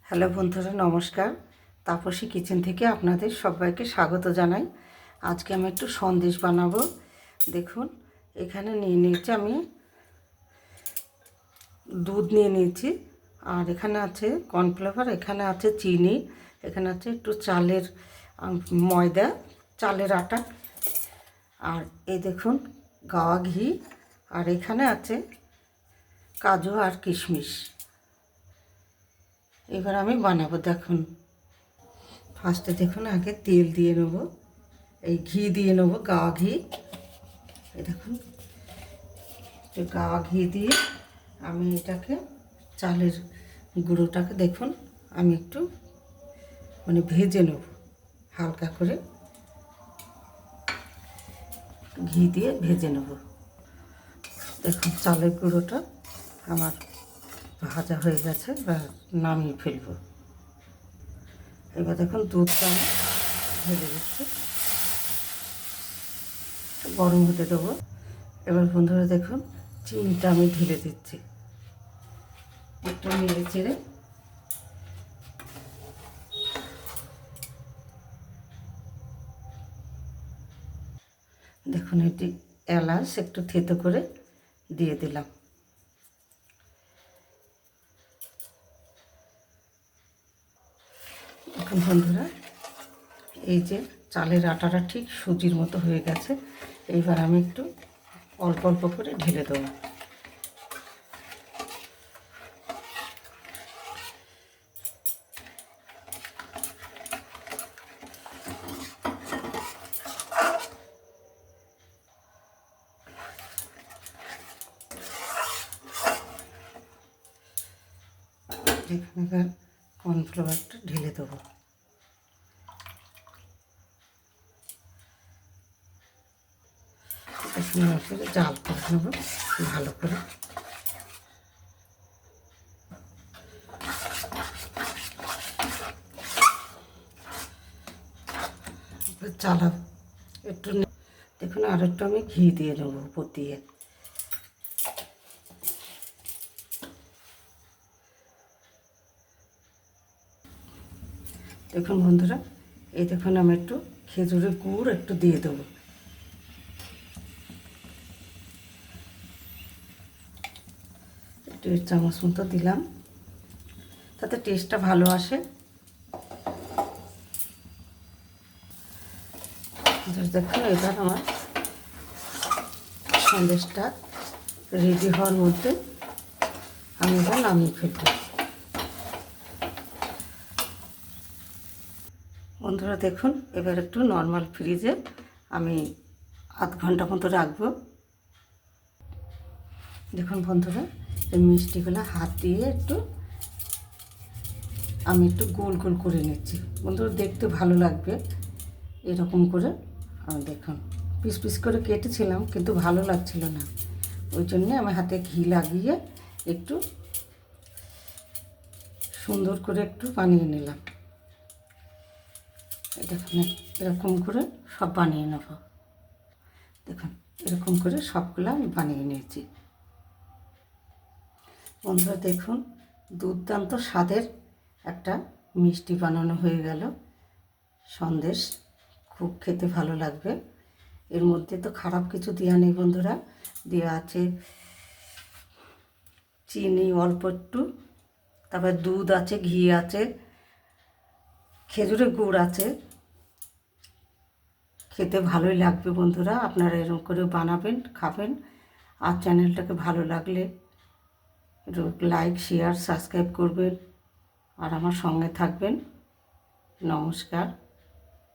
Hello বন্ধুরা, নমস্কার। Tapasi kitchen থেকে আপনাদের সবাইকে স্বাগত জানাই। আজকে আমি একটু সন্দেশ বানাবো। দেখুন, এখানে নিয়ে নিয়েছি আমি দুধ নিয়ে নিয়েছি, আর এখানে আছে কর্নফ্লাওয়ার, এখানে আছে চিনি, এখানে আছে একটু চালের ময়দা, চালের আটা, আর এই দেখুন গাওয়া ঘি, আর এখানে আছে কাজু আর কিশমিশ। এবার আমি বানাবো। দেখুন, ফার্স্টে দেখুন আগে তেল দিয়ে নেবো, এই ঘি দিয়ে নেবো, গাওয়া ঘি। এই দেখুন, গাওয়া ঘি দিয়ে আমি এটাকে চালের গুঁড়োটাকে দেখুন আমি একটু ভেজে নেব হালকা করে, ঘি দিয়ে ভেজে নেব। দেখুন চালের গুঁড়োটা আমার ভাজা হয়ে গেছে, বা নামিয়ে ফেলবো। এবার দেখুন দুধটা আমি ঢেলে দিচ্ছি, গরম হতে দেবো। এবার বন্ধুরা দেখুন চিনিটা আমি ঢেলে দিচ্ছি, একটু নেড়ে চেড়ে। দেখুন এটি এলাচ একটু থেতো করে দিয়ে দিলাম। এখন বন্ধুরা এই যে চালের আটাটা ঠিক সুজির মতো হয়ে গেছে। এইবার আমি একটু অল্প অল্প করে ঢেলে দেবো। এখানে কর্নফ্লাওয়ারটা ঢেলে দেবো। জাল করে নেবো ভালো করে। চালা একটু দেখুন, আর একটু আমি ঘি দিয়ে নেবো উপর দিয়ে। দেখুন বন্ধুরা, এই দেখুন আমি একটু খেজুরের গুড় একটু দিয়ে দেবো। একটু 1 চামচ মতো দিলাম, তাতে টেস্টটা ভালো আসে। দেখুন এবার আমার সন্দেশটা রেডি হওয়ার মধ্যে আমি এবার নামিয়ে ফেলবো। বন্ধুরা দেখুন, এবার একটু নর্মাল ফ্রিজে আমি আধ ঘন্টা মতো রাখবো। দেখুন বন্ধুরা, এই মিষ্টিগুলো হাত দিয়ে আমি একটু গোল গোল করে নিচ্ছি। বন্ধুরা দেখতে ভালো লাগবে এরকম করে। দেখুন পিস পিস করে কেটেছিলাম, কিন্তু ভালো লাগছিল না, ওই জন্যে আমি হাতে ঘি লাগিয়ে একটু সুন্দর করে একটু বানিয়ে নিলাম। দেখুন এরকম করে সব বানিয়ে নেব। দেখুন এরকম করে সবগুলো আমি বানিয়ে নিয়েছি। বন্ধুরা দেখুন, দুর্দান্ত স্বাদের একটা মিষ্টি বানানো হয়ে গেল, সন্দেশ। খুব খেতে ভালো লাগবে। এর মধ্যে তো খারাপ কিছু দেওয়া নেই বন্ধুরা, দেওয়া আছে চিনি অল্প একটু, তারপর দুধ আছে, ঘি আছে, খেজুরের গুড় আছে। খেতে ভালোই লাগবে বন্ধুরা, আপনারা এরকম করে বানাবেন, খাবেন। আর চ্যানেলটাকে ভালো লাগলে লাইক, শেয়ার, সাবস্ক্রাইব করবেন, আর আমার সঙ্গে থাকবেন। নমস্কার।